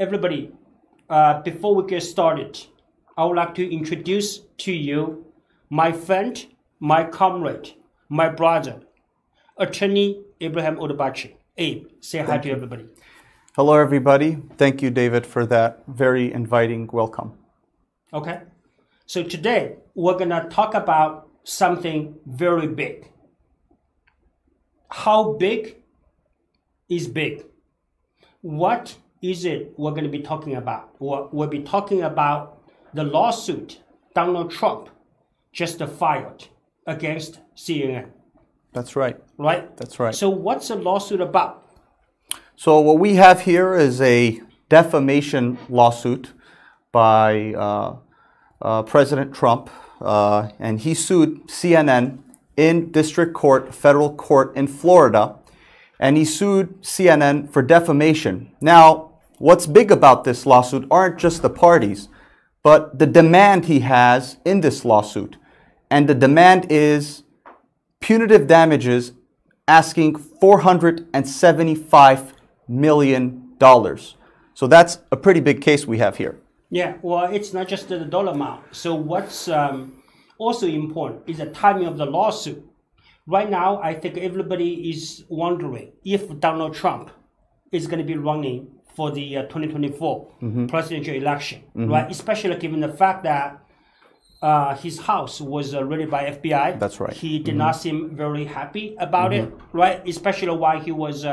everybody, before we get started, I would like to introduce to you my friend, my comrade, my brother, Attorney Abraham Odubachi. Abe, say hi to everybody. Hello, everybody. Thank you, David, for that very inviting welcome. Okay. So today, we're going to talk about something very big. How big is big? What is it we're going to be talking about? We'll be talking about the lawsuit Donald Trump just filed against CNN. That's right. Right? That's right. So what's the lawsuit about? So what we have here is a defamation lawsuit by President Trump, and he sued CNN in district court, federal court in Florida, and he sued CNN for defamation. Now, what's big about this lawsuit aren't just the parties, but the demand he has in this lawsuit. And the demand is punitive damages asking $475 million. So that's a pretty big case we have here. Yeah, well, it's not just the dollar amount. So what's also important is the timing of the lawsuit. Right now, I think everybody is wondering if Donald Trump is going to be running for the 2024 presidential election, right? Especially given the fact that his house was raided by FBI. That's right. He did not seem very happy about it, right? Especially while he was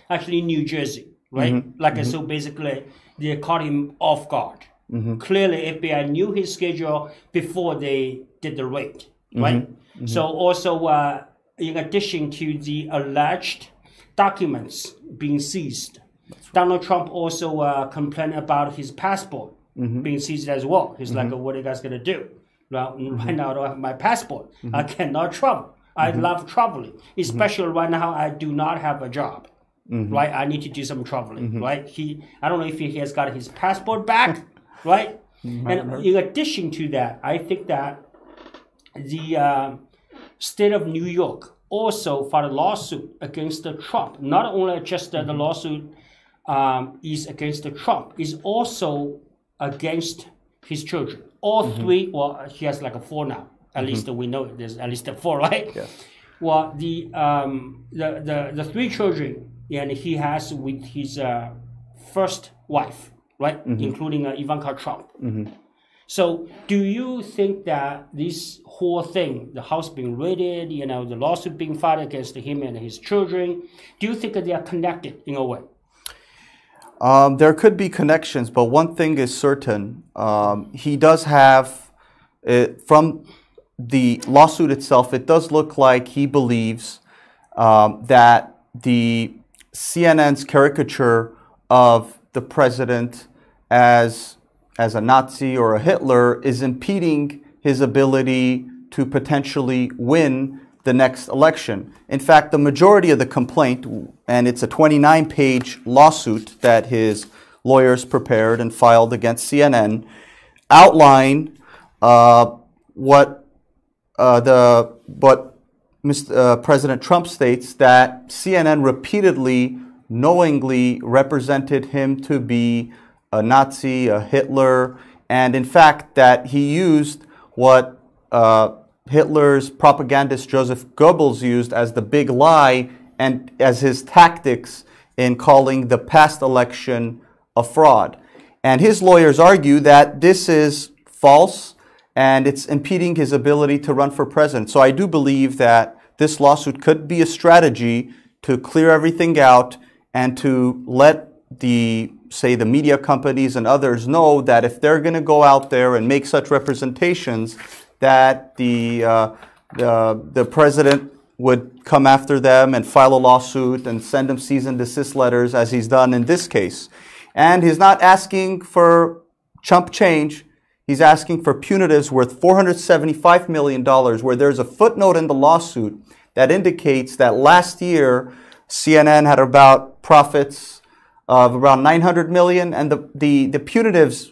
actually in New Jersey, right? So basically, they caught him off guard. Clearly, FBI knew his schedule before they did the raid, right? So also, in addition to the alleged documents being seized, Donald Trump also complained about his passport being seized as well. He's like, what are you guys going to do? Well, right now, I don't have my passport. I cannot travel. I love traveling, especially right now, I do not have a job. Right? I need to do some traveling, right? I don't know if he has got his passport back, right? And in addition to that, I think that the state of New York also filed a lawsuit against Trump. Not only just the lawsuit is against Trump, is also against his children. All three, well, he has like 4 now. At least we know there's at least 4, right? Yes. Well, the 3 children, and he has with his first wife, right, including Ivanka Trump. So, do you think that this whole thing, the house being raided, the lawsuit being filed against him and his children, do you think that they are connected in a way? There could be connections, but one thing is certain. He does have, from the lawsuit itself, it does look like he believes that the CNN's caricature of the president as a Nazi or a Hitler is impeding his ability to potentially win the next election. In fact, the majority of the complaint, and it's a 29-page lawsuit that his lawyers prepared and filed against CNN, outline what President Trump states, that CNN repeatedly, knowingly represented him to be a Nazi, a Hitler, and in fact that he used what Hitler's propagandist Joseph Goebbels used as the big lie and as his tactics in calling the past election a fraud. And his lawyers argue that this is false and it's impeding his ability to run for president. So I do believe that this lawsuit could be a strategy to clear everything out and to let the media companies and others know that if they're going to go out there and make such representations, that the president would come after them and file a lawsuit and send them cease and desist letters, as he's done in this case. And he's not asking for chump change. He's asking for punitives worth $475 million, where there's a footnote in the lawsuit that indicates that last year CNN had about profits of around $900 million, and the punitives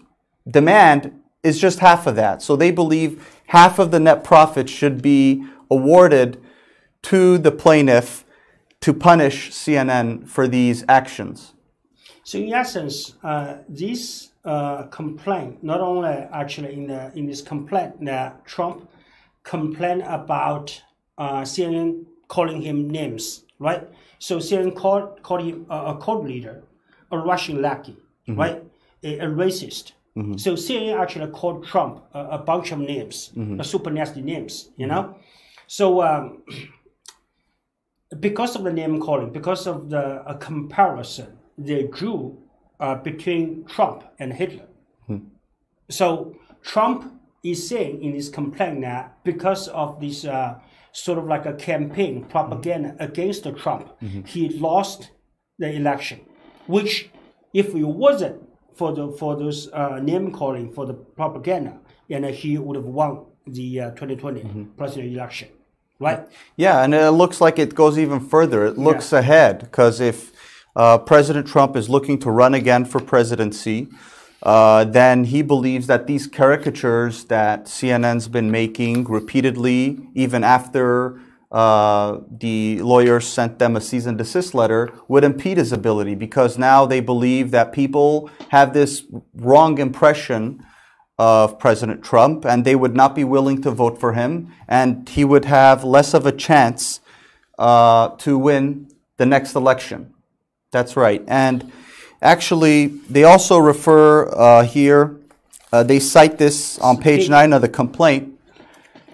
demand is just half of that. So they believe half of the net profit should be awarded to the plaintiff to punish CNN for these actions. So in essence, this complaint, not only actually in this complaint that Trump complained about CNN calling him names, right? So CNN called him a cult leader, a Russian lackey, right? A racist. So CNN actually called Trump a bunch of names, super nasty names, you know? So because of the name calling, because of the comparison they drew between Trump and Hitler. So Trump is saying in his complaint that because of this sort of like a campaign propaganda against Trump, he lost the election, which if it wasn't for those name calling, for the propaganda, and he would have won the 2020 presidential election, right? Yeah, and it looks like it goes even further. It looks ahead, because if President Trump is looking to run again for presidency, then he believes that these caricatures that CNN's been making repeatedly, even after the lawyers sent them a cease and desist letter, would impede his ability, because now they believe that people have this wrong impression of President Trump and they would not be willing to vote for him, and he would have less of a chance to win the next election. That's right. And actually, they also refer here, they cite this on page 9 of the complaint,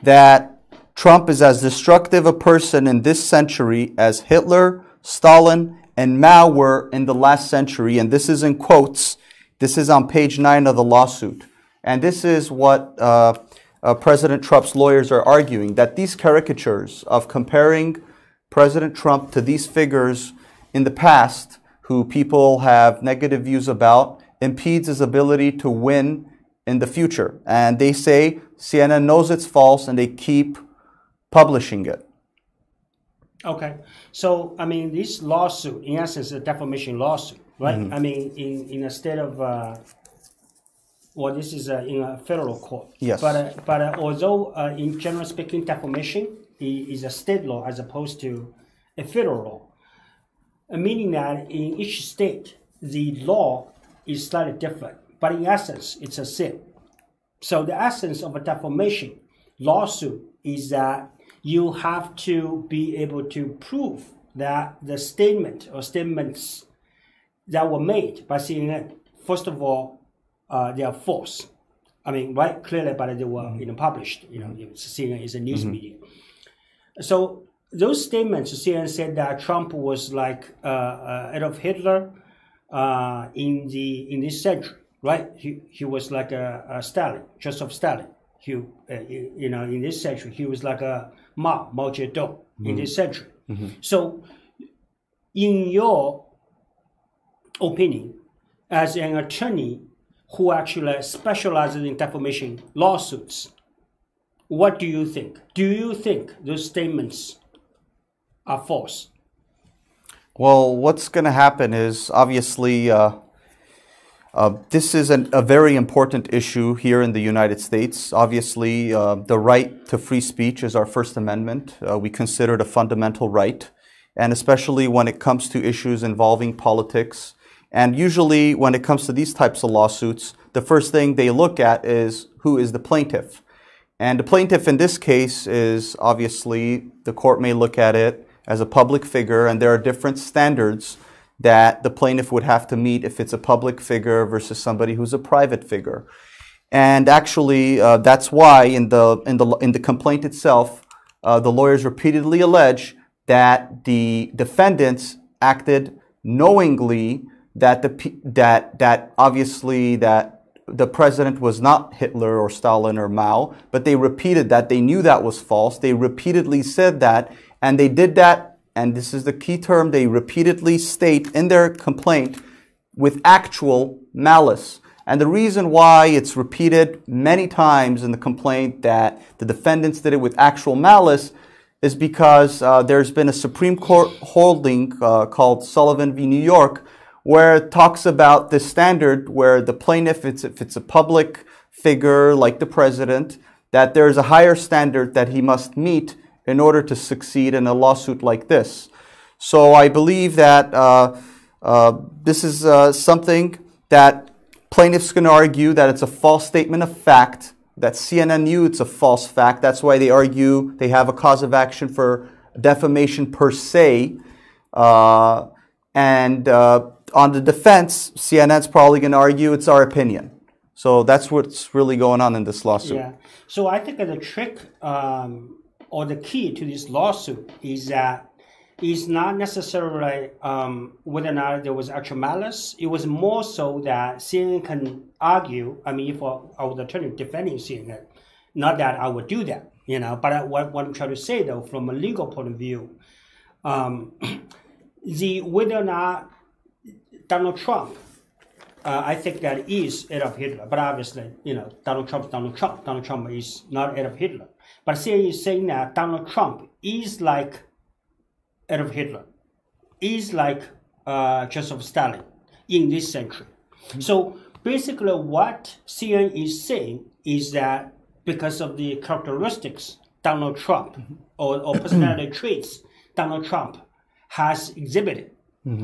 that Trump is as destructive a person in this century as Hitler, Stalin, and Mao were in the last century. And this is in quotes. This is on page 9 of the lawsuit. And this is what President Trump's lawyers are arguing, that these caricatures of comparing President Trump to these figures in the past, who people have negative views about, impedes his ability to win in the future. And they say CNN knows it's false and they keep publishing it. Okay. So, I mean, this lawsuit, in essence, a defamation lawsuit, right? I mean, in a state of, well, this is in a federal court. Yes. But although, in general speaking, defamation is a state law as opposed to a federal law, meaning that in each state, the law is slightly different. But in essence, it's a sin. So the essence of a defamation lawsuit is that you have to be able to prove that the statement or statements that were made by CNN, first of all, they are false. I mean, right, clearly, but they were published. You know, CNN is a news media. So those statements, CNN said that Trump was like Adolf Hitler in this century, right? He was like a Stalin, Joseph Stalin. In this century, he was like a Mao Zedong in this century. So, in your opinion, as an attorney who actually specializes in defamation lawsuits, what do you think? Do you think those statements are false? Well, what's going to happen is, obviously, this is a very important issue here in the United States. Obviously, the right to free speech is our First Amendment. We consider it a fundamental right, and especially when it comes to issues involving politics. And usually, when it comes to these types of lawsuits, the first thing they look at is who is the plaintiff. And the plaintiff in this case is, obviously, the court may look at it as a public figure, and there are different standards that the plaintiff would have to meet if it's a public figure versus somebody who's a private figure. And actually, that's why in the complaint itself, the lawyers repeatedly allege that the defendants acted knowingly, that obviously that the president was not Hitler or Stalin or Mao, but they repeated that. They knew that was false. They repeatedly said that, and they did that. And this is the key term, they repeatedly state in their complaint with actual malice. And the reason why it's repeated many times in the complaint that the defendants did it with actual malice is because there's been a Supreme Court holding called Sullivan v. New York, where it talks about the standard where the plaintiff, if it's a public figure like the president, that there's a higher standard that he must meet in order to succeed in a lawsuit like this. So I believe that This is something that plaintiffs can argue that it's a false statement of fact, that CNN knew it's a false fact. That's why they argue they have a cause of action for defamation per se. And on the defense, CNN's probably going to argue it's our opinion. So that's what's really going on in this lawsuit. Yeah. So I think the trick or the key to this lawsuit is that it's not necessarily whether or not there was actual malice. It was more so that CNN can argue. I mean, if I was the attorney defending CNN, not that I would do that, But what I'm trying to say, though, from a legal point of view, whether or not Donald Trump, I think that is Adolf Hitler. But obviously, Donald Trump. Donald Trump is not Adolf Hitler. But CNN is saying that Donald Trump is like Adolf Hitler, is like Joseph Stalin in this century. Mm-hmm. So basically what CNN is saying is that because of the characteristics Donald Trump or personality traits Donald Trump has exhibited,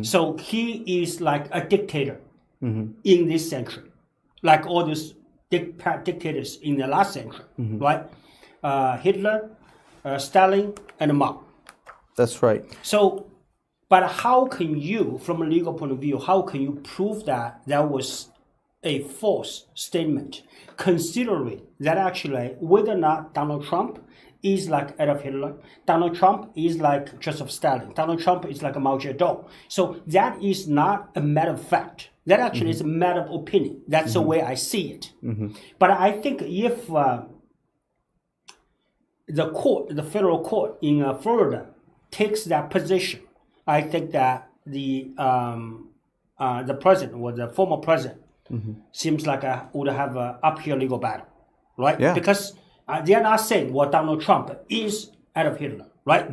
so he is like a dictator in this century, like all those dictators in the last century, right? Hitler, Stalin, and Mao. That's right. So, but how can you, from a legal point of view, how can you prove that that was a false statement, considering that actually whether or not Donald Trump is like Adolf Hitler, Donald Trump is like Joseph Stalin, Donald Trump is like Mao Zedong. So that is not a matter of fact. That actually is a matter of opinion. That's the way I see it. But I think if the federal court in Florida takes that position, I think that the president or the former president seems like would have an uphill legal battle, right? Yeah. Because they are not saying Donald Trump is Adolf Hitler, right?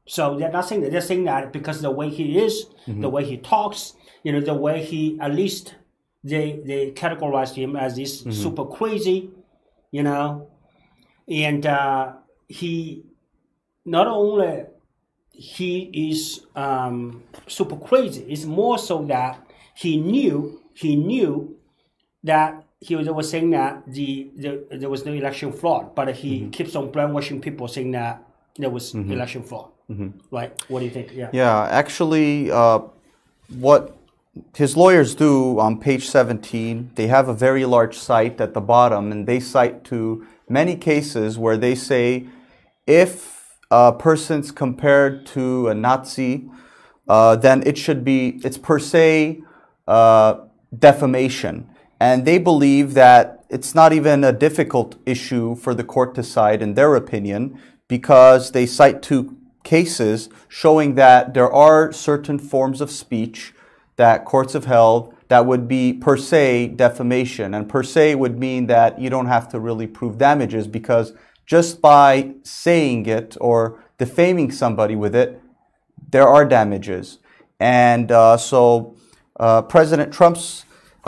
So they're not saying that. They're saying that because the way he is, the way he talks, the way he, at least they categorize him as this super crazy, and he not only he is super crazy. It's more so that he knew that they were saying that there was no election fraud, but he keeps on brainwashing people, saying that there was election fraud. Right? What do you think? Yeah. Yeah. Actually, what his lawyers do on page 17, they have a very large cite at the bottom, and they cite to many cases where they say if a person's compared to a Nazi, then it's per se defamation. And they believe that it's not even a difficult issue for the court to decide, in their opinion, because they cite two cases showing that there are certain forms of speech that courts have held that would be per se defamation. And per se would mean that you don't have to really prove damages, because just by saying it or defaming somebody with it, there are damages. And so President Trump's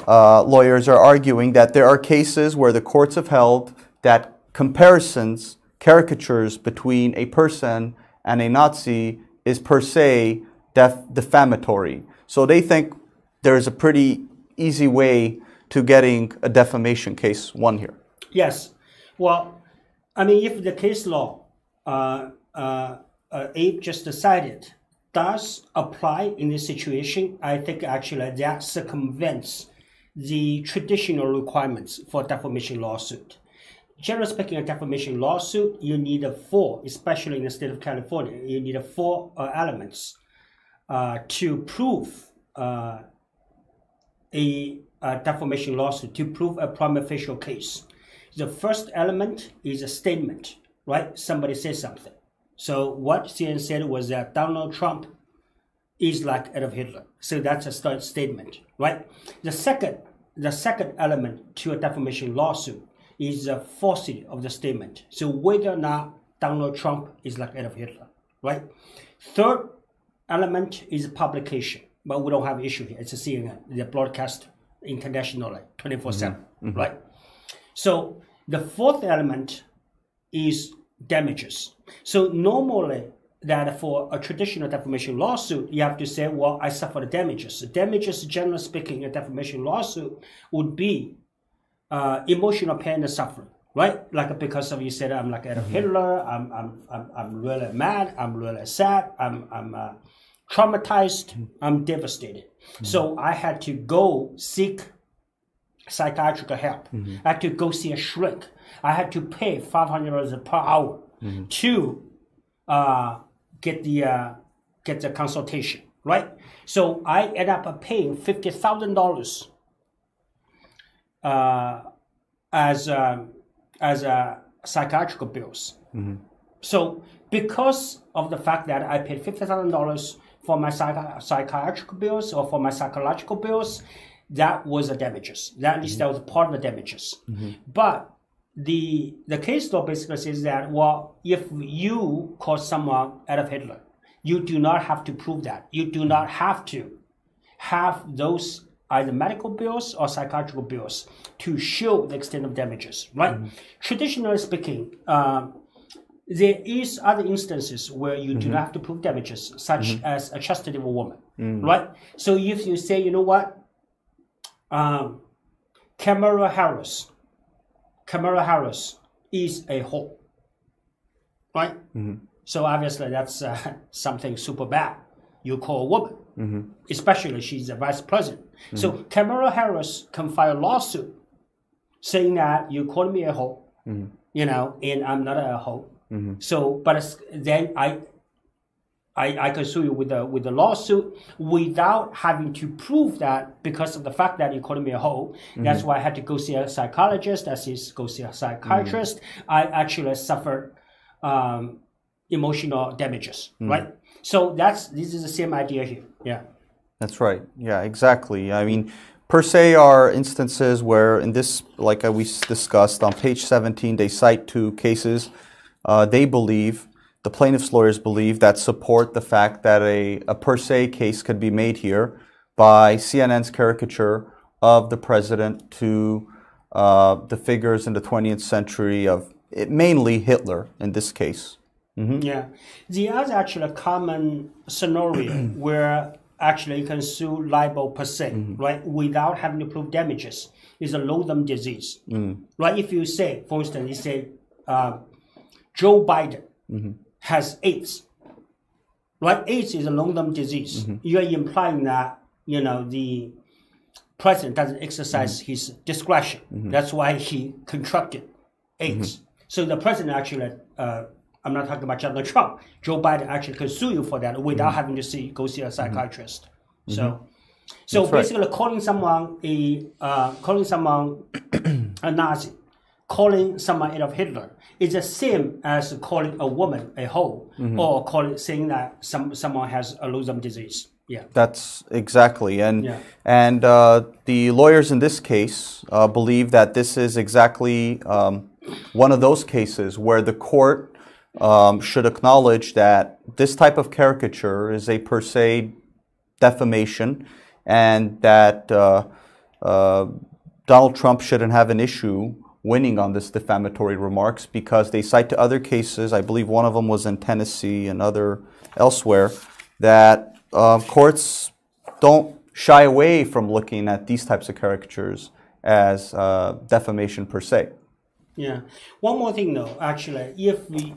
lawyers are arguing that there are cases where the courts have held that comparisons, caricatures between a person and a Nazi is per se defamatory. So they think there's a pretty easy way to getting a defamation case won here. Yes. Well, I mean, if the case law Abe just decided does apply in this situation, I think actually that circumvents the traditional requirements for defamation lawsuit. Generally speaking, a defamation lawsuit, you need four, especially in the state of California, you need four elements to prove a defamation lawsuit, to prove a prima facie case. The first element is a statement, right? Somebody says something. So what CNN said was that Donald Trump is like Adolf Hitler. So that's a statement, right? The second element to a defamation lawsuit is the falsity of the statement. So whether or not Donald Trump is like Adolf Hitler, right? Third element is publication, but we don't have an issue here. It's a CNN. They broadcast internationally, 24/7, right? So the fourth element is damages. So normally, that for a traditional defamation lawsuit, you have to say, well, I suffered damages. The damages, generally speaking, a defamation lawsuit would be emotional pain and suffering, right? Like because of you said, I'm like Adolf Hitler, I'm really mad, I'm really sad, I'm traumatized, I'm devastated. So I had to go seek psychiatric help. I had to go see a shrink. I had to pay $500 per hour to get the consultation, right? So I ended up paying $50,000 as psychiatric bills. So because of the fact that I paid $50,000 for my psychiatric bills or for my psychological bills, that was the damages. At least that was part of the damages. But the case law basically says that, well, if you call someone Adolf Hitler, you do not have to prove that. You do not have to have those either medical bills or psychiatric bills to show the extent of damages, right? Traditionally speaking, there is other instances where you do not have to prove damages, such as a chastity of a woman, right? So if you say, you know what, Kamala Harris is a whore, right? So obviously that's something super bad. You call a woman, especially she's a vice president. So Kamala Harris can file a lawsuit saying that you called me a whore, you know, and I'm not a whore. So, but then I can sue you with a lawsuit without having to prove that because of the fact that you called me a hoe. That's why I had to go see a psychologist. Go see a psychiatrist. I actually suffered emotional damages, right? So this is the same idea here. Yeah. That's right. Yeah, exactly. I mean, per se are instances where in this, like we discussed on page 17, they cite two cases. They believe, the plaintiff's lawyers believe, that support the fact that a per se case could be made here by CNN's caricature of the president to the figures in the 20th century of mainly Hitler in this case. Yeah. The other actually common scenario where actually you can sue libel per se, right, without having to prove damages is a loathsome disease, right? If you say, for instance, you say Joe Biden has AIDS, right? AIDS is a loathsome disease. You're implying that, you know, the president doesn't exercise his discretion. That's why he contracted AIDS. So the president actually, I'm not talking about Donald Trump, Joe Biden actually can sue you for that without having to go see a psychiatrist. So basically calling someone a Nazi, calling someone Adolf Hitler is the same as calling a woman a hoe or saying that someone has a loathsome disease. Yeah, that's exactly. And the lawyers in this case believe that this is exactly one of those cases where the court should acknowledge that this type of caricature is a per se defamation, and that Donald Trump shouldn't have an issue winning on this defamatory remarks, because they cite to other cases, I believe one of them was in Tennessee and other elsewhere, that courts don't shy away from looking at these types of caricatures as defamation per se. Yeah. One more thing, though, actually, if the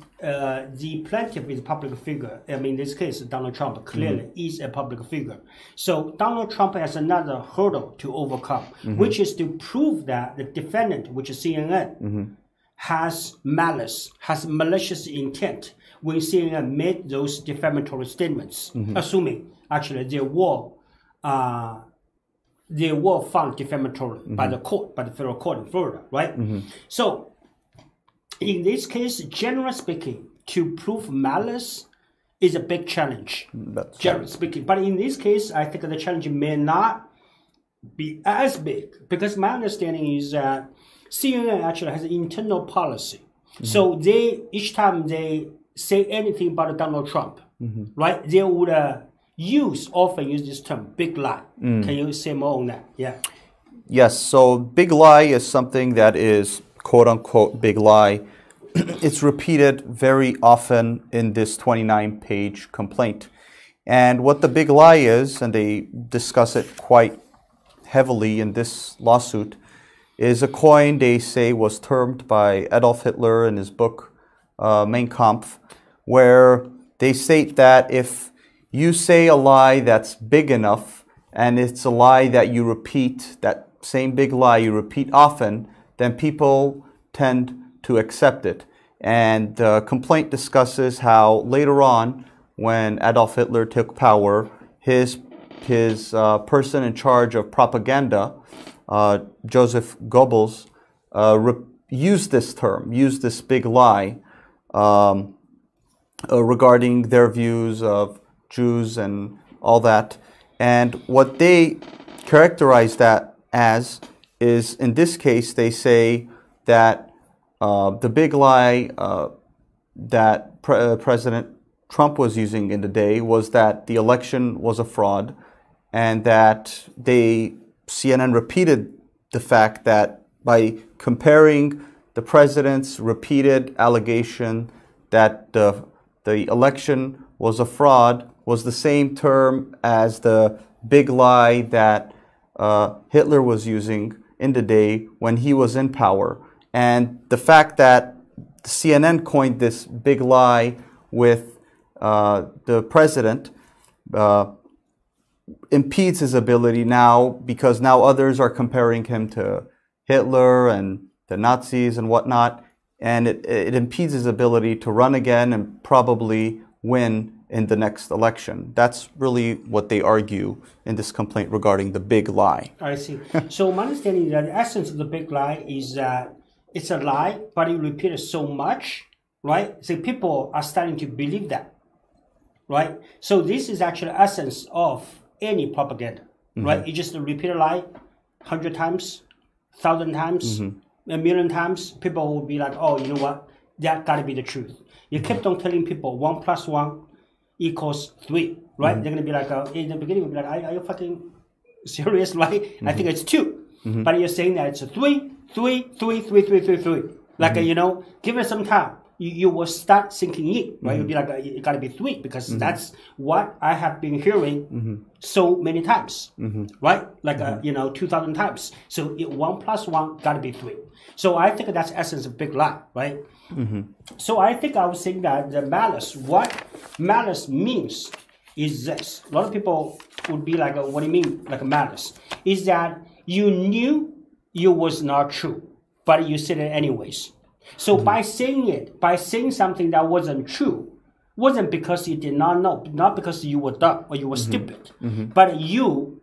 plaintiff is a public figure, I mean, in this case, Donald Trump clearly is a public figure. So Donald Trump has another hurdle to overcome, which is to prove that the defendant, which is CNN, has malice, has malicious intent when CNN made those defamatory statements, assuming, actually, they were found defamatory by the court, by the federal court in Florida, right? So, in this case, generally speaking, to prove malice is a big challenge, generally speaking. But in this case, I think the challenge may not be as big, because my understanding is that CNN actually has an internal policy. So each time they say anything about Donald Trump, right, they would often use this term, big lie. Can you say more on that? Yeah. Yes, so big lie is something that is quote-unquote big lie it's repeated very often in this 29-page complaint. And what the big lie is, and they discuss it quite heavily in this lawsuit, is a coin they say was termed by Adolf Hitler in his book Mein Kampf, where they state that if you say a lie that's big enough, and it's a lie that you repeat, that same big lie you repeat often, then people tend to accept it. And the complaint discusses how later on, when Adolf Hitler took power, his person in charge of propaganda, Joseph Goebbels, used this term, used this big lie regarding their views of Jews and all that. And what they characterize that as is, in this case, they say that the big lie that President Trump was using in the day was that the election was a fraud, and that CNN repeated the fact that by comparing the president's repeated allegation that the election was a fraud was the same term as the big lie that Hitler was using in the day when he was in power. And the fact that CNN coined this big lie with the president impedes his ability now, because now others are comparing him to Hitler and the Nazis and whatnot, and it impedes his ability to run again and probably win in the next election. That's really what they argue in this complaint regarding the big lie. I see. So my understanding is that the essence of the big lie is that it's a lie, but you repeat it so much, right? So people are starting to believe that, right? So this is actually the essence of any propaganda, right? You just repeat a lie 100 times, 1,000 times, a million times. People will be like, oh, you know what? That got to be the truth. You kept on telling people 1 + 1 = 3, right? They're going to be like, in the beginning, we'll be like, are you fucking serious, right? I think it's 2. But you're saying that it's a 3, 3, 3, 3, 3, 3, 3. Like, you know, give it some time. You will start sinking in, right? You'll be like, it got to be 3, because that's what I have been hearing so many times, right? Like, 2,000 times. So 1 + 1 got to be 3. So I think that's the essence of big lie, right? So I think I was saying that the malice, what malice means is this. A lot of people would be like, what do you mean, like a malice? Is that you knew it was not true, but you said it anyways. So by saying something that wasn't true, wasn't because you did not know, not because you were dumb or you were stupid, but you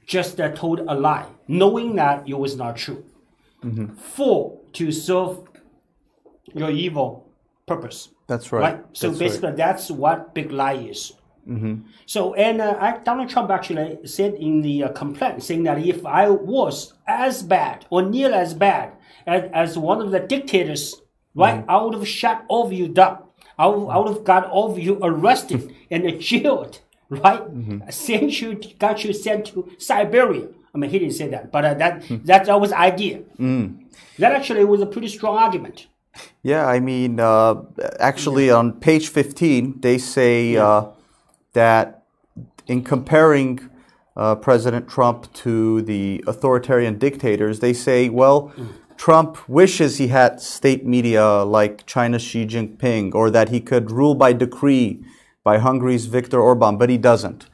just told a lie, knowing that it was not true, to serve your evil purpose. That's right. So that's basically, that's what big lie is. So, and Donald Trump actually said in the complaint, saying that if I was as bad or nearly as bad as one of the dictators, right, I would have shot all of you down. I would have got all of you arrested and jailed, right? Got you sent to Siberia. I mean, he didn't say that, but that was the idea. That actually was a pretty strong argument. Yeah, I mean, actually on page 15, they say that in comparing President Trump to the authoritarian dictators, they say, well, Trump wishes he had state media like China's Xi Jinping, or that he could rule by decree by Hungary's Viktor Orban, but he doesn't.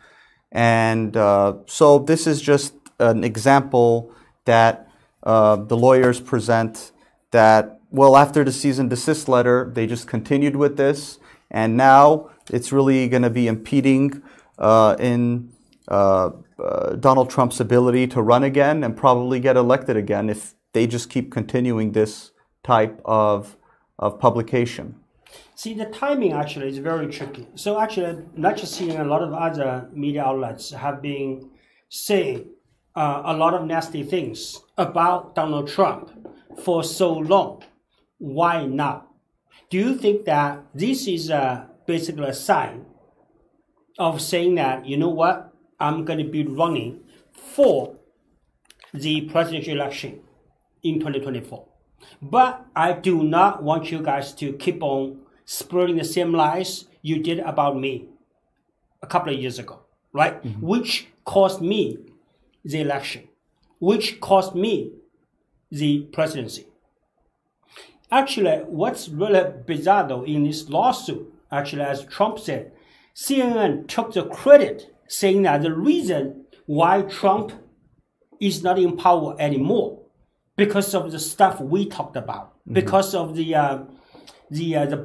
And so this is just an example that the lawyers present that, well, after the cease and desist letter, they just continued with this, and now it's really going to be impeding in Donald Trump's ability to run again and probably get elected again if they just keep continuing this type of publication. See, the timing actually is very tricky. So actually, not just seeing a lot of other media outlets have been saying a lot of nasty things about Donald Trump for so long. Why now? Do you think that this is basically a sign of saying that, you know what, I'm going to be running for the presidential election in 2024? But I do not want you guys to keep on spreading the same lies you did about me a couple of years ago, right? Which cost me the election, which cost me the presidency. Actually, what's really bizarre though in this lawsuit, actually, as Trump said, CNN took the credit saying that the reason why Trump is not in power anymore because of the stuff we talked about, because of the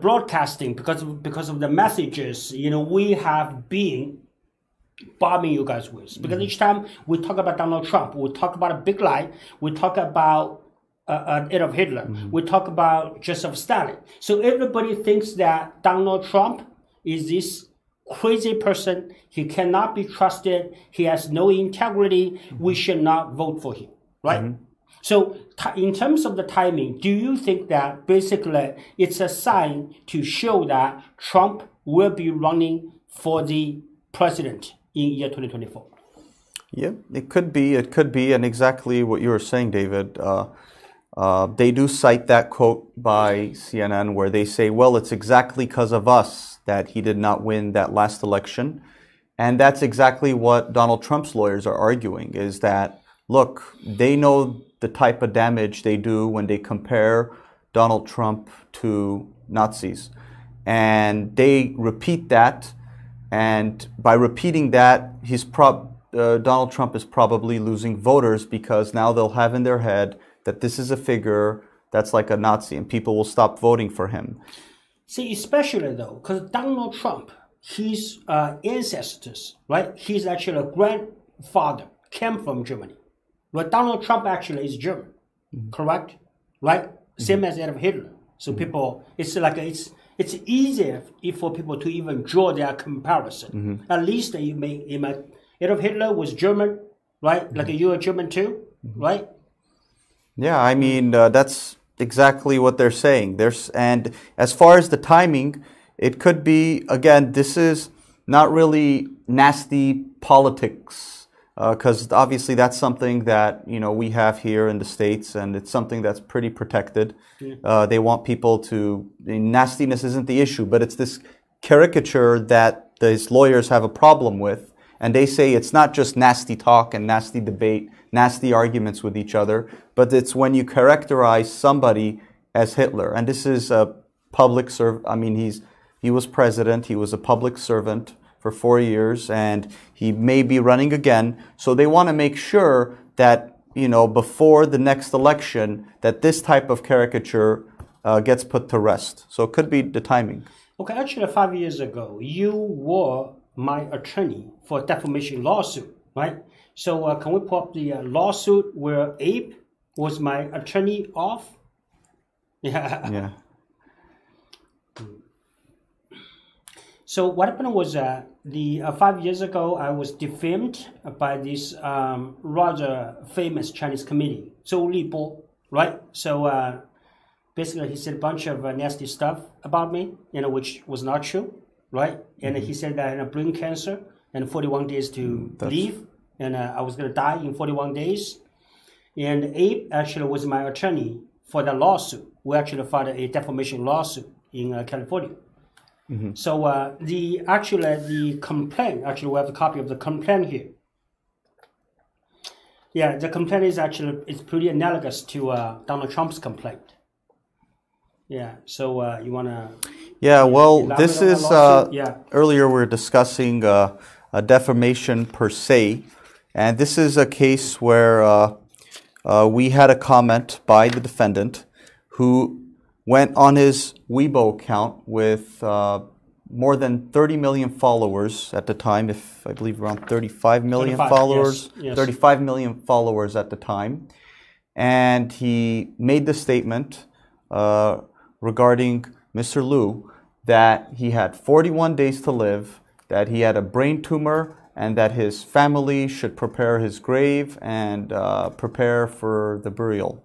broadcasting, because of the messages, we have been bombing you guys with. Because each time we talk about Donald Trump, we talk about a big lie, we talk about Adolf Hitler, we talk about Joseph Stalin. So everybody thinks that Donald Trump is this crazy person. He cannot be trusted. He has no integrity. We should not vote for him, right? So in terms of the timing, do you think that basically it's a sign to show that Trump will be running for the president in year 2024? Yeah, it could be. It could be. And exactly what you were saying, David. They do cite that quote by CNN where they say, well, it's exactly because of us that he did not win that last election. And that's exactly what Donald Trump's lawyers are arguing, is that, look, they know the type of damage they do when they compare Donald Trump to Nazis. And they repeat that. And by repeating that, Donald Trump is probably losing voters because now they'll have in their head that this is a figure that's like a Nazi and people will stop voting for him. See, especially though, because Donald Trump, his ancestors, right? He's actually a grandfather, came from Germany. But Donald Trump actually is German, correct? Right? Same as Adolf Hitler. So people, it's easier for people to even draw their comparison. At least Adolf Hitler was German, right? Like you are German too, right? Yeah, I mean, that's exactly what they're saying. And as far as the timing, it could be, again, this is not really nasty politics, because obviously that's something that, we have here in the States, and it's something that's pretty protected. They want people to, nastiness isn't the issue, but it's this caricature that these lawyers have a problem with. And they say it's not just nasty talk and nasty debate, nasty arguments with each other, but it's when you characterize somebody as Hitler. And this is a public servant. I mean, he was president. He was a public servant for 4 years, and he may be running again. So they want to make sure that, before the next election, that this type of caricature gets put to rest. So it could be the timing. Okay, actually 5 years ago, you were my attorney for defamation lawsuit, right? So can we pull up the lawsuit where Abe was my attorney of? Yeah. So what happened was 5 years ago, I was defamed by this rather famous Chinese comedian, Zhou Libo, right? So basically he said a bunch of nasty stuff about me, which was not true. Right? And he said that I had brain cancer and 41 days to live, and I was going to die in 41 days. And Abe actually was my attorney for the lawsuit. We actually filed a defamation lawsuit in California. So the complaint, actually we have a copy of the complaint here. Yeah, the complaint is it's pretty analogous to Donald Trump's complaint. Yeah, so you want to... Yeah, well, this is, earlier we were discussing a defamation per se, and this is a case where we had a comment by the defendant who went on his Weibo account with more than 30 million followers at the time, I believe around 35 million followers, yes. 35 million followers at the time, and he made the statement regarding Mr. Liu that he had 41 days to live, that he had a brain tumor, and that his family should prepare his grave and prepare for the burial.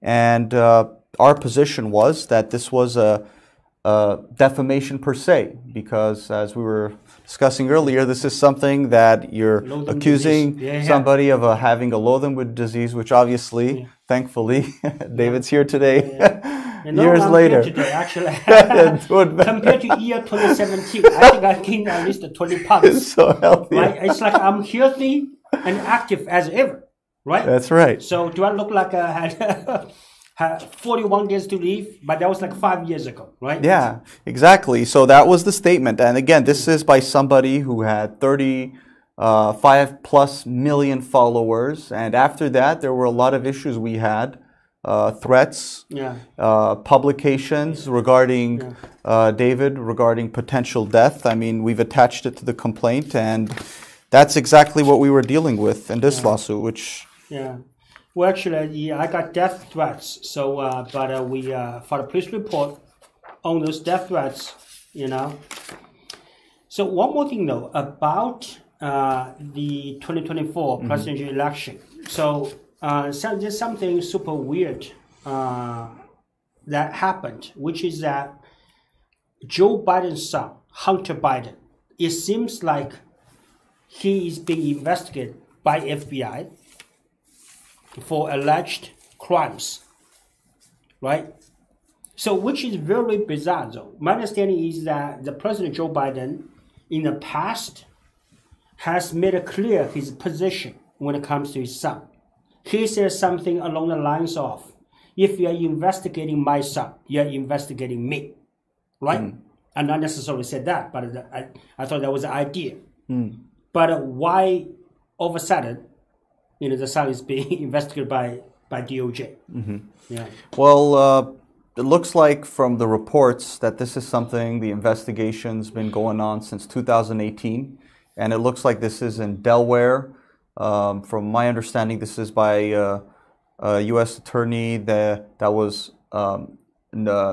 And our position was that this was a defamation per se, because as we were discussing earlier, this is something that you're accusing somebody of having a loathing with disease, which obviously thankfully. David's here today. Years later. Today, actually. Compared to year 2017, I think I gained at least 20 pounds. It's so healthy. Right? It's like I'm healthy and active as ever. Right? That's right. So do I look like I had 41 days to live? But that was like 5 years ago, right? Yeah, exactly. So that was the statement. And again, this is by somebody who had 35+ million followers. And after that, there were a lot of issues we had. Threats, publications regarding David, regarding potential death. I mean, we've attached it to the complaint, and that's exactly what we were dealing with in this lawsuit, which... Yeah. Well, actually, I got death threats. So, but we filed a police report on those death threats, you know. So one more thing, though, about the 2024 presidential election. So there's something super weird that happened, which is that Joe Biden's son, Hunter Biden, it seems like he is being investigated by FBI for alleged crimes, right? So, which is very bizarre, though. My understanding is that the President Joe Biden, in the past, has made it clear his position when it comes to his son. He says something along the lines of, if you are investigating my son, you are investigating me, right? And not necessarily said that, but I thought that was the idea. But why all of a sudden, you know, the son is being investigated by DOJ? Yeah. Well, it looks like from the reports that this is something, the investigation's been going on since 2018. And it looks like this is in Delaware. From my understanding, this is by a U.S. attorney that was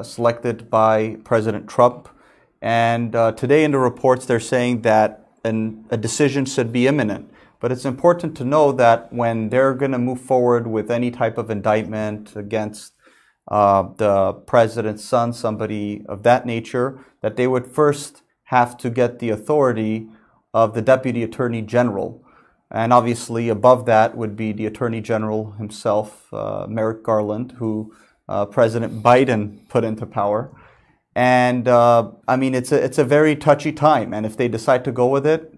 selected by President Trump. And today in the reports, they're saying that a decision should be imminent. But it's important to know that when they're going to move forward with any type of indictment against the president's son, somebody of that nature, that they would first have to get the authority of the Deputy Attorney General. And obviously above that would be the Attorney General himself, Merrick Garland, who President Biden put into power. And I mean, it's a very touchy time. And if they decide to go with it,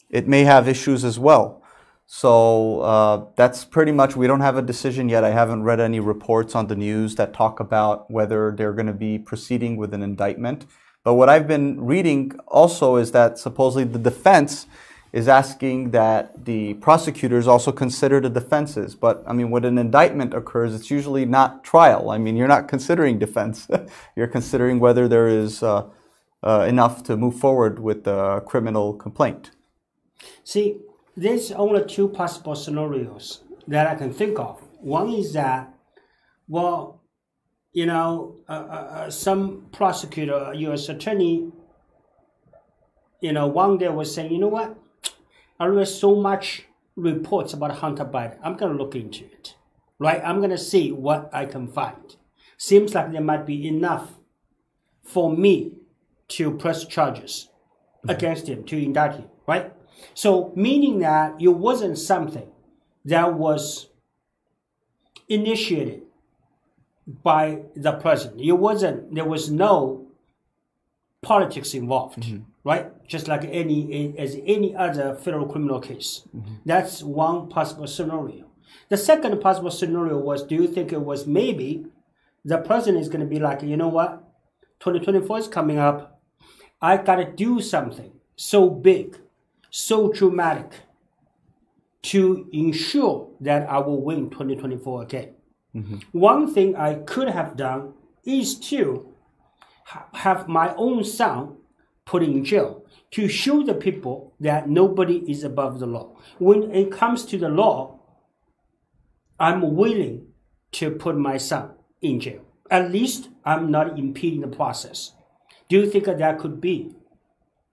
it may have issues as well. So that's pretty much, we don't have a decision yet. I haven't read any reports on the news that talk about whether they're going to be proceeding with an indictment. But what I've been reading also is that supposedly the defense is asking that the prosecutors also consider the defenses. But I mean, when an indictment occurs, it's usually not trial. I mean, you're not considering defense. You're considering whether there is enough to move forward with the criminal complaint. See, there's only two possible scenarios that I can think of. One is that, well, you know, some prosecutor, U.S. attorney, you know, one day was saying, you know what, I read so much reports about Hunter Biden. I'm going to look into it, right? I'm going to see what I can find. Seems like there might be enough for me to press charges against him, to indict him, right? So meaning that it wasn't something that was initiated by the president. There was no politics involved, right? Just like any other federal criminal case. That's one possible scenario. The second possible scenario was, do you think it was maybe the president is going to be like, you know what, 2024 is coming up. I got to do something so big, so dramatic to ensure that I will win 2024 again. One thing I could have done is to have my own son put in jail to show the people that nobody is above the law. When it comes to the law, I'm willing to put my son in jail. At least I'm not impeding the process. Do you think that could be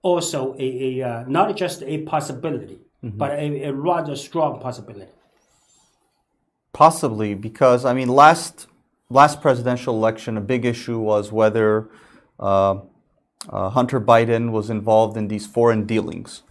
also a not just a possibility, but a rather strong possibility? Possibly, because I mean, last presidential election, a big issue was whether Hunter Biden was involved in these foreign dealings,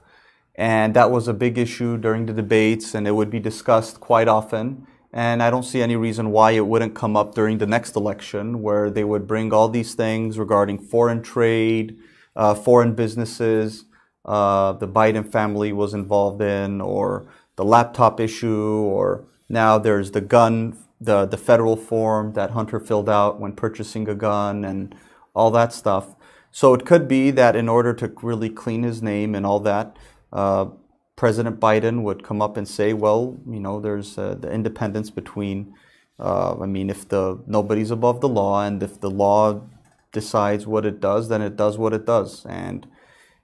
and that was a big issue during the debates, and it would be discussed quite often. And I don't see any reason why it wouldn't come up during the next election, where they would bring all these things regarding foreign trade, foreign businesses, the Biden family was involved in, or the laptop issue, or now there's the gun, the federal form that Hunter filled out when purchasing a gun and all that stuff. So it could be that in order to really clean his name and all that, President Biden would come up and say, well, you know, there's the independence between, I mean, if nobody's above the law, and if the law decides what it does, then it does what it does. And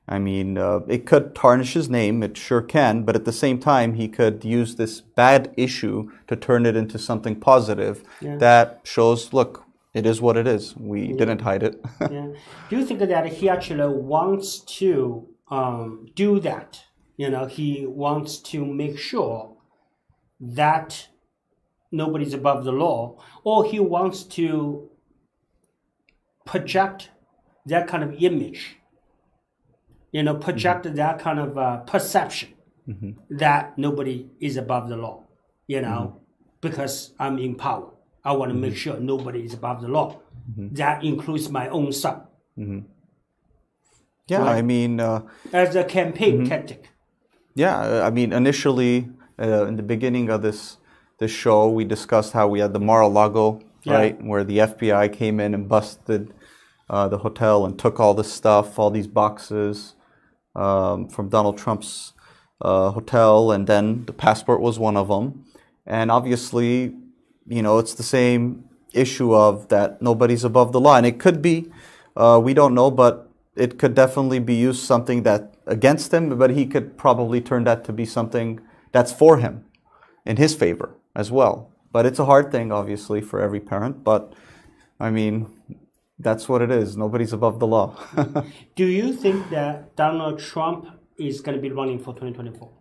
I mean, it could tarnish his name, it sure can, but at the same time, he could use this bad issue to turn it into something positive that shows, look, it is what it is. We didn't hide it. Do you think that he actually wants to do that? You know, he wants to make sure that nobody's above the law, or he wants to project that kind of image, you know, project that kind of perception that nobody is above the law, you know, because I'm in power. I want to make sure nobody is above the law. That includes my own son. Yeah, right? I mean... as a campaign tactic. Yeah, I mean, initially, in the beginning of this show, we discussed how we had the Mar-a-Lago, right, where the FBI came in and busted the hotel and took all this stuff, all these boxes from Donald Trump's hotel, and then the passport was one of them. And obviously, you know, it's the same issue of that nobody's above the law. And it could be, we don't know, but it could definitely be used something that against him, but he could probably turn that to be something that's for him, in his favor as well. But it's a hard thing, obviously, for every parent. But, I mean, that's what it is. Nobody's above the law. Do you think that Donald Trump is going to be running for 2024?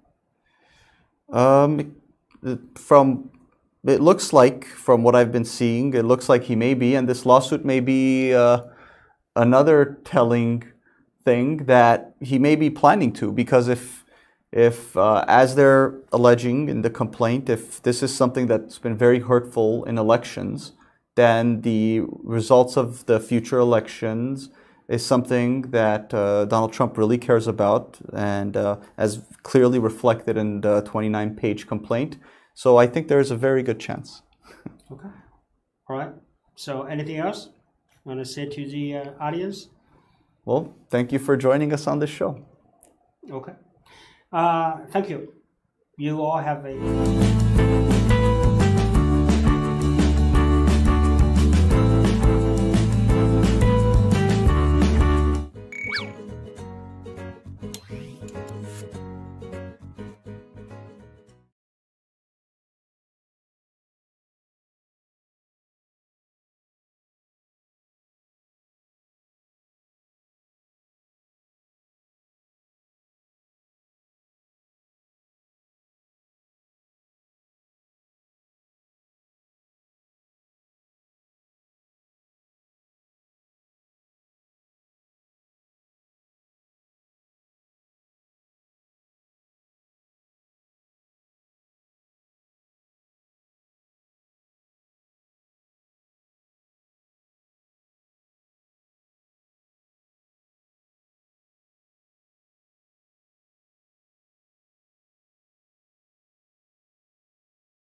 It looks like, from what I've been seeing, it looks like he may be. And this lawsuit may be another telling thing that he may be planning to, because if as they're alleging in the complaint, if this is something that's been very hurtful in elections, then the results of the future elections is something that Donald Trump really cares about, and as clearly reflected in the 29-page complaint. So I think there's a very good chance. Okay. All right. So anything else you want to say to the audience? Well, thank you for joining us on this show. Okay. Thank you. You all have a...